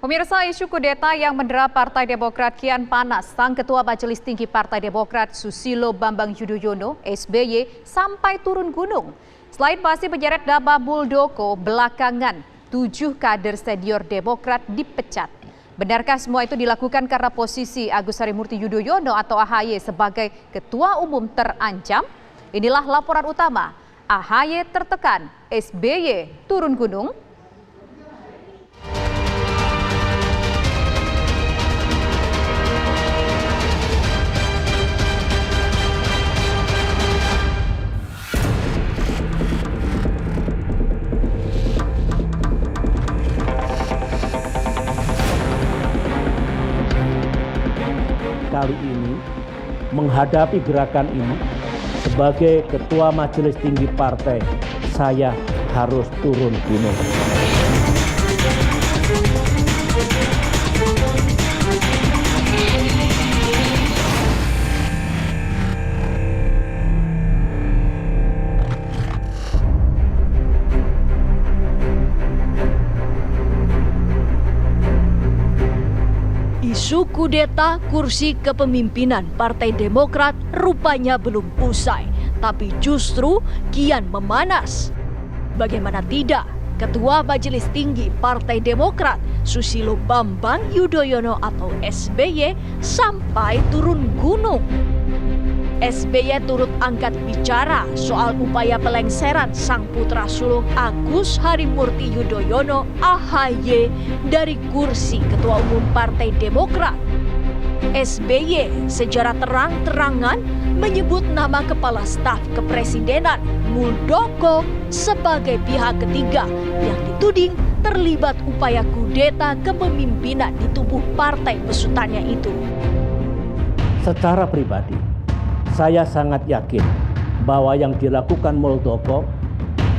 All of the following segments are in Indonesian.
Pemirsa, isu kudeta yang mendera Partai Demokrat kian panas. Sang Ketua Majelis Tinggi Partai Demokrat Susilo Bambang Yudhoyono (SBY) sampai turun gunung. Selain masih menyeret nama Muldoko, belakangan 7 kader senior Demokrat dipecat. Benarkah semua itu dilakukan karena posisi Agus Harimurti Yudhoyono atau AHY sebagai Ketua Umum terancam? Inilah laporan utama. AHY tertekan, SBY turun gunung. Kali ini menghadapi gerakan ini sebagai Ketua Majelis Tinggi Partai, saya harus turun gunung. Isu kudeta kursi kepemimpinan Partai Demokrat rupanya belum usai, tapi justru kian memanas. Bagaimana tidak, Ketua Majelis Tinggi Partai Demokrat Susilo Bambang Yudhoyono atau SBY sampai turun gunung. SBY turut angkat bicara soal upaya pelengseran sang putra sulung Agus Harimurti Yudhoyono (AHY) dari kursi Ketua Umum Partai Demokrat. SBY secara terang-terangan menyebut nama Kepala Staf Kepresidenan Muldoko sebagai pihak ketiga yang dituding terlibat upaya kudeta kepemimpinan di tubuh partai besutannya itu. Secara pribadi, saya sangat yakin bahwa yang dilakukan Muldoko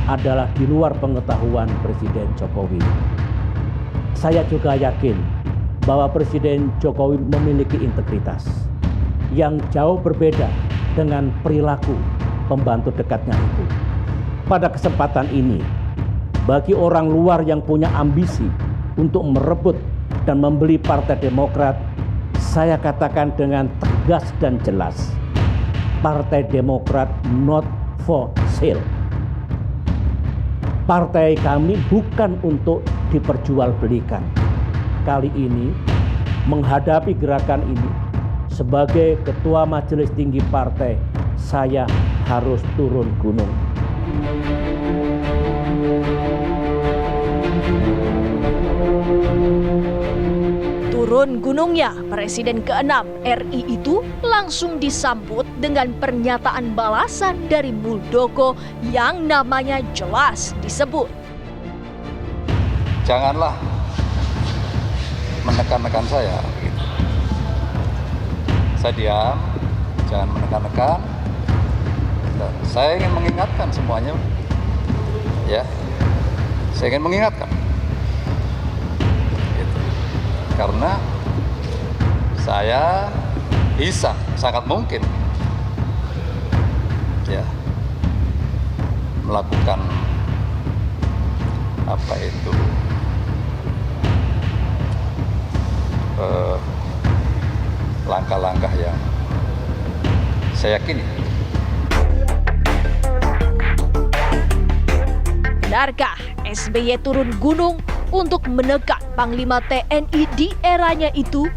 adalah di luar pengetahuan Presiden Jokowi. Saya juga yakin bahwa Presiden Jokowi memiliki integritas yang jauh berbeda dengan perilaku pembantu dekatnya itu. Pada kesempatan ini, bagi orang luar yang punya ambisi untuk merebut dan membeli Partai Demokrat, saya katakan dengan tegas dan jelas, Partai Demokrat not for sale. Partai kami bukan untuk diperjualbelikan. Kali ini menghadapi gerakan ini sebagai Ketua Majelis Tinggi Partai, saya harus turun gunung. Turun gunungnya Presiden ke-6 RI itu langsung disambut dengan pernyataan balasan dari Muldoko yang namanya jelas disebut. Janganlah menekan-nekan saya. Saya diam, jangan menekan-nekan. Saya ingin mengingatkan semuanya, ya. Saya ingin mengingatkan. Karena saya bisa, sangat mungkin ya melakukan langkah-langkah yang saya yakini. Benarkah SBY turun gunung untuk menekan Panglima TNI di eranya itu?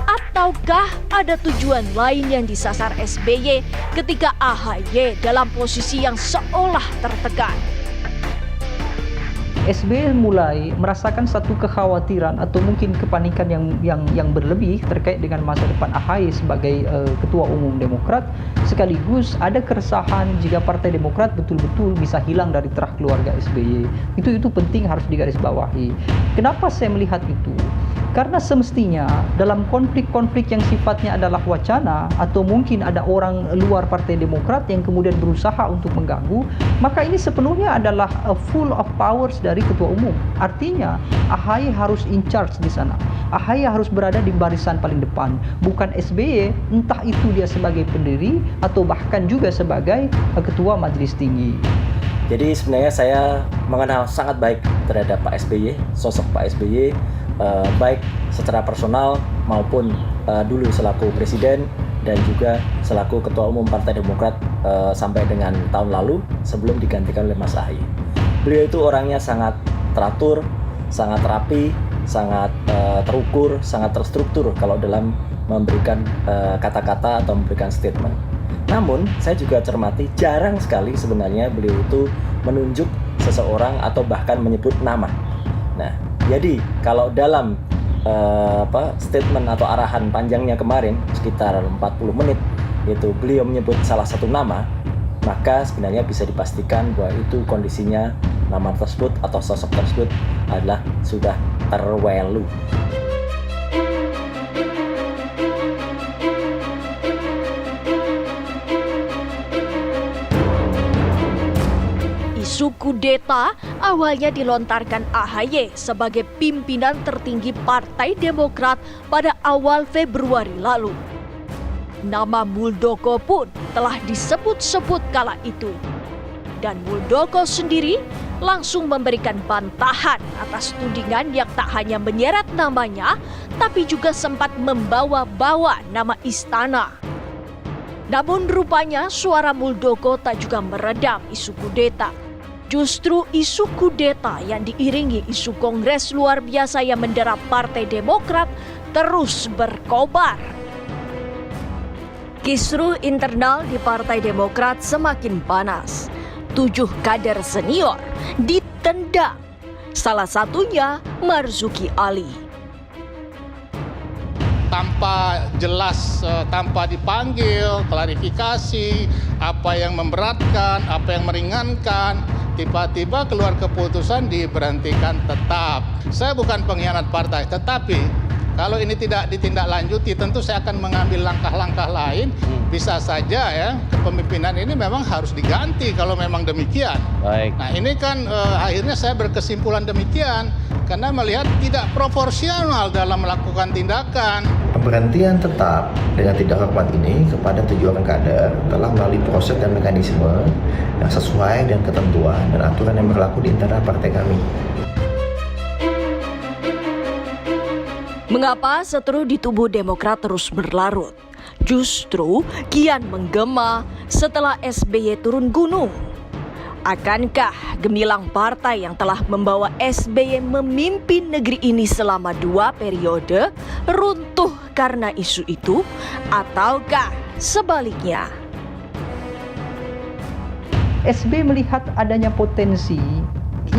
Ataukah ada tujuan lain yang disasar SBY ketika AHY dalam posisi yang seolah tertekan? SBY mulai merasakan satu kekhawatiran atau mungkin kepanikan yang berlebih terkait dengan masa depan AHY sebagai Ketua Umum Demokrat, sekaligus ada keresahan jika Partai Demokrat betul-betul bisa hilang dari terah keluarga SBY. Itu penting, harus digarisbawahi. Kenapa saya melihat itu? Karena semestinya dalam konflik-konflik yang sifatnya adalah wacana atau mungkin ada orang luar Partai Demokrat yang kemudian berusaha untuk mengganggu, maka ini sepenuhnya adalah full of powers dari Ketua Umum. Artinya AHY harus in charge di sana. AHY harus berada di barisan paling depan, bukan SBY, entah itu dia sebagai pendiri atau bahkan juga sebagai Ketua Majelis Tinggi. Jadi sebenarnya saya mengenal sangat baik terhadap Pak SBY, sosok Pak SBY, baik secara personal maupun dulu selaku presiden dan juga selaku ketua umum Partai Demokrat sampai dengan tahun lalu sebelum digantikan oleh Mas Ahy. Beliau itu orangnya sangat teratur, sangat rapi, sangat terukur, sangat terstruktur kalau dalam memberikan kata-kata atau memberikan statement. Namun saya juga cermati jarang sekali sebenarnya beliau itu menunjuk seseorang atau bahkan menyebut nama. Nah, jadi kalau dalam statement atau arahan panjangnya kemarin sekitar 40 menit itu beliau menyebut salah satu nama, maka sebenarnya bisa dipastikan bahwa itu kondisinya nama tersebut atau sosok tersebut adalah sudah terwelu. Isu kudeta awalnya dilontarkan AHY sebagai pimpinan tertinggi Partai Demokrat pada awal Februari lalu. Nama Muldoko pun telah disebut-sebut kala itu. Dan Muldoko sendiri langsung memberikan bantahan atas tudingan yang tak hanya menyeret namanya, tapi juga sempat membawa-bawa nama istana. Namun rupanya suara Muldoko tak juga meredam isu kudeta. Justru isu kudeta yang diiringi isu kongres luar biasa yang mendera Partai Demokrat terus berkobar. Kisruh internal di Partai Demokrat semakin panas. 7 kader senior ditendang, salah satunya Marzuki Ali. Tanpa jelas, tanpa dipanggil, klarifikasi, apa yang memberatkan, apa yang meringankan, tiba-tiba keluar keputusan diberhentikan tetap. Saya bukan pengkhianat partai, tetapi kalau ini tidak ditindaklanjuti, tentu saya akan mengambil langkah-langkah lain. Bisa saja ya, kepemimpinan ini memang harus diganti kalau memang demikian. Baik. Nah ini kan akhirnya saya berkesimpulan demikian, karena melihat tidak proporsional dalam melakukan tindakan. Pemberhentian tetap dengan tidak hormat ini kepada 7 orang kader telah melalui proses dan mekanisme yang sesuai dengan ketentuan dan aturan yang berlaku di internal partai kami. Mengapa seteru di tubuh Demokrat terus berlarut? Justru kian menggema setelah SBY turun gunung. Akankah gemilang partai yang telah membawa SBY memimpin negeri ini selama 2 periode runtuh karena isu itu, ataukah sebaliknya? SBY melihat adanya potensi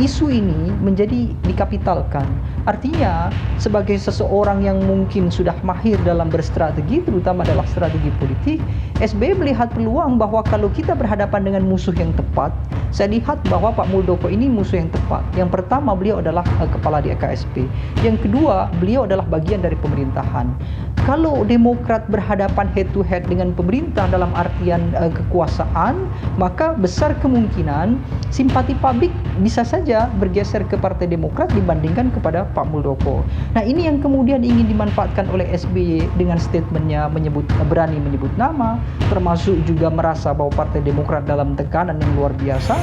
isu ini menjadi dikapitalkan. Artinya sebagai seseorang yang mungkin sudah mahir dalam berstrategi, terutama dalam strategi politik, SBY melihat peluang bahwa kalau kita berhadapan dengan musuh yang tepat, saya lihat bahwa Pak Muldoko ini musuh yang tepat. Yang pertama, beliau adalah kepala di KSP. Yang kedua, beliau adalah bagian dari pemerintahan. Kalau Demokrat berhadapan head to head dengan pemerintah dalam artian kekuasaan, maka besar kemungkinan simpati publik bisa saja bergeser ke Partai Demokrat dibandingkan kepada Pak Muldoko. Nah, ini yang kemudian ingin dimanfaatkan oleh SBY dengan statementnya berani menyebut nama, termasuk juga merasa bahwa Partai Demokrat dalam tekanan yang luar biasa.